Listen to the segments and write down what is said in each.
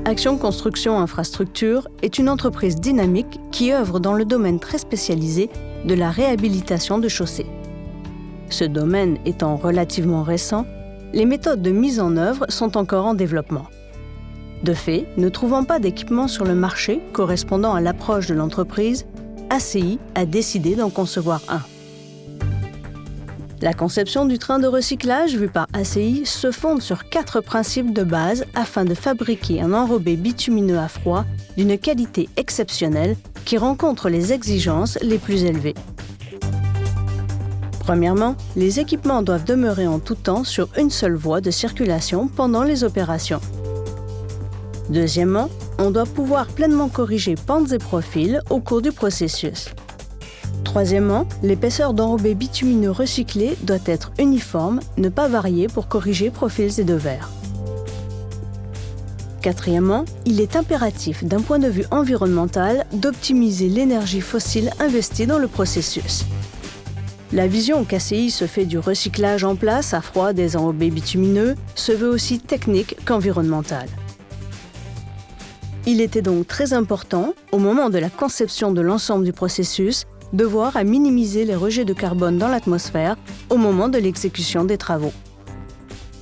Action Construction Infrastructure est une entreprise dynamique qui œuvre dans le domaine très spécialisé de la réhabilitation de chaussées. Ce domaine étant relativement récent, les méthodes de mise en œuvre sont encore en développement. De fait, ne trouvant pas d'équipement sur le marché correspondant à l'approche de l'entreprise, ACI a décidé d'en concevoir un. La conception du train de recyclage vu par ACI se fonde sur 4 principes de base afin de fabriquer un enrobé bitumineux à froid d'une qualité exceptionnelle qui rencontre les exigences les plus élevées. Premièrement, les équipements doivent demeurer en tout temps sur une seule voie de circulation pendant les opérations. Deuxièmement, on doit pouvoir pleinement corriger pentes et profils au cours du processus. Troisièmement, l'épaisseur d'enrobé bitumineux recyclé doit être uniforme, ne pas varier pour corriger profils et devers. Quatrièmement, il est impératif d'un point de vue environnemental d'optimiser l'énergie fossile investie dans le processus. La vision qu'ACI se fait du recyclage en place à froid des enrobés bitumineux se veut aussi technique qu'environnementale. Il était donc très important, au moment de la conception de l'ensemble du processus, de voir à minimiser les rejets de carbone dans l'atmosphère au moment de l'exécution des travaux.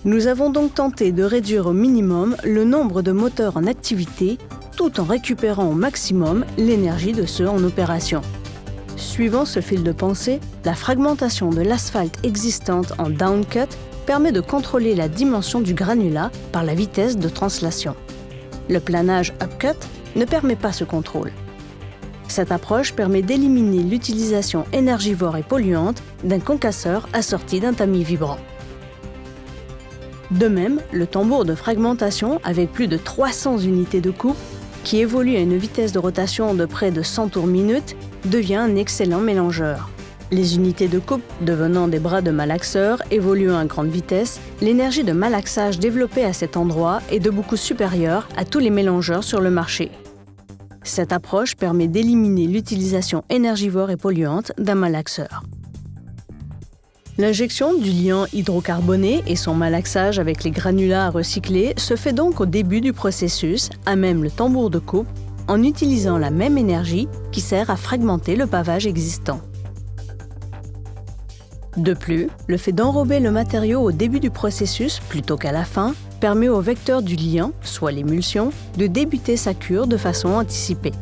Nous avons donc tenté de réduire au minimum le nombre de moteurs en activité tout en récupérant au maximum l'énergie de ceux en opération. Suivant ce fil de pensée, la fragmentation de l'asphalte existante en downcut permet de contrôler la dimension du granulat par la vitesse de translation. Le planage upcut ne permet pas ce contrôle. Cette approche permet d'éliminer l'utilisation énergivore et polluante d'un concasseur assorti d'un tamis vibrant. De même, le tambour de fragmentation, avec plus de 300 unités de coupe, qui évolue à une vitesse de rotation de près de 100 tours minute, devient un excellent mélangeur. Les unités de coupe devenant des bras de malaxeur évoluant à grande vitesse, l'énergie de malaxage développée à cet endroit est de beaucoup supérieure à tous les mélangeurs sur le marché. Cette approche permet d'éliminer l'utilisation énergivore et polluante d'un malaxeur. L'injection du liant hydrocarboné et son malaxage avec les granulats à recycler se fait donc au début du processus, à même le tambour de coupe, en utilisant la même énergie qui sert à fragmenter le pavage existant. De plus, le fait d'enrober le matériau au début du processus plutôt qu'à la fin permet au vecteur du liant, soit l'émulsion, de débuter sa cure de façon anticipée.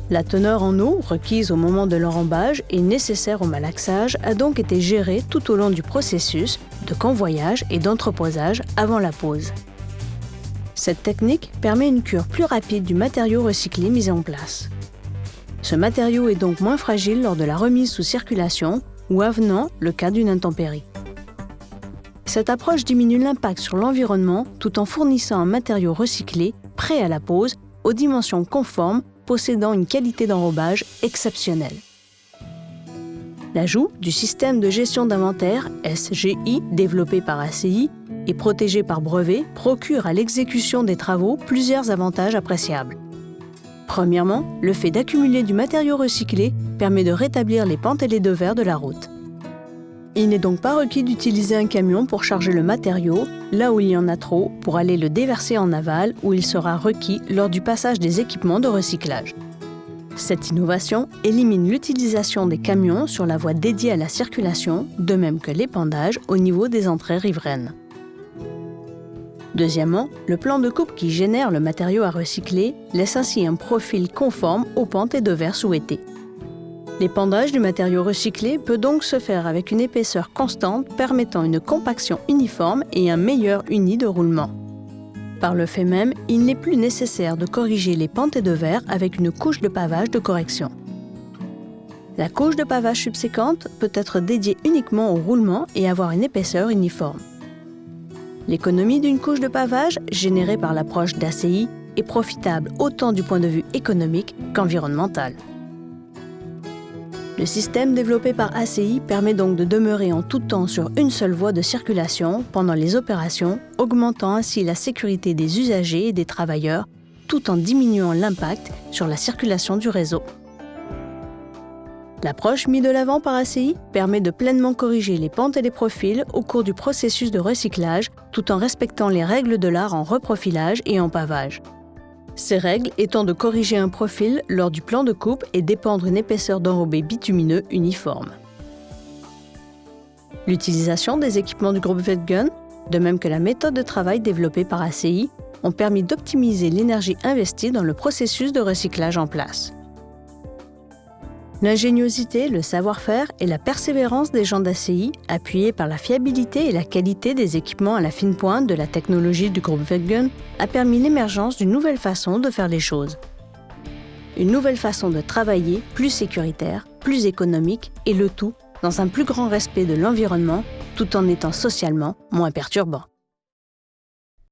La teneur en eau requise au moment de l'enrobage et nécessaire au malaxage a donc été gérée tout au long du processus de convoyage et d'entreposage avant la pose. Cette technique permet une cure plus rapide du matériau recyclé mis en place. Ce matériau est donc moins fragile lors de la remise sous circulation ou avenant le cas d'une intempérie. Cette approche diminue l'impact sur l'environnement tout en fournissant un matériau recyclé, prêt à la pose, aux dimensions conformes, possédant une qualité d'enrobage exceptionnelle. L'ajout du système de gestion d'inventaire SGI développé par ACI et protégé par brevet procure à l'exécution des travaux plusieurs avantages appréciables. Premièrement, le fait d'accumuler du matériau recyclé permet de rétablir les pentes et les devers de la route. Il n'est donc pas requis d'utiliser un camion pour charger le matériau, là où il y en a trop, pour aller le déverser en aval où il sera requis lors du passage des équipements de recyclage. Cette innovation élimine l'utilisation des camions sur la voie dédiée à la circulation, de même que l'épandage au niveau des entrées riveraines. Deuxièmement, le plan de coupe qui génère le matériau à recycler laisse ainsi un profil conforme aux pentes et devers souhaités. L'épandage du matériau recyclé peut donc se faire avec une épaisseur constante permettant une compaction uniforme et un meilleur uni de roulement. Par le fait même, il n'est plus nécessaire de corriger les pentes et devers avec une couche de pavage de correction. La couche de pavage subséquente peut être dédiée uniquement au roulement et avoir une épaisseur uniforme. L'économie d'une couche de pavage, générée par l'approche d'ACI, est profitable autant du point de vue économique qu'environnemental. Le système développé par ACI permet donc de demeurer en tout temps sur une seule voie de circulation pendant les opérations, augmentant ainsi la sécurité des usagers et des travailleurs, tout en diminuant l'impact sur la circulation du réseau. L'approche mise de l'avant par ACI permet de pleinement corriger les pentes et les profils au cours du processus de recyclage, tout en respectant les règles de l'art en reprofilage et en pavage. Ces règles étant de corriger un profil lors du plan de coupe et d'épandre une épaisseur d'enrobé bitumineux uniforme. L'utilisation des équipements du groupe Wettgun, de même que la méthode de travail développée par ACI, ont permis d'optimiser l'énergie investie dans le processus de recyclage en place. L'ingéniosité, le savoir-faire et la persévérance des gens d'ACI, appuyés par la fiabilité et la qualité des équipements à la fine pointe de la technologie du groupe Wettgun, a permis l'émergence d'une nouvelle façon de faire les choses. Une nouvelle façon de travailler, plus sécuritaire, plus économique, et le tout dans un plus grand respect de l'environnement, tout en étant socialement moins perturbant.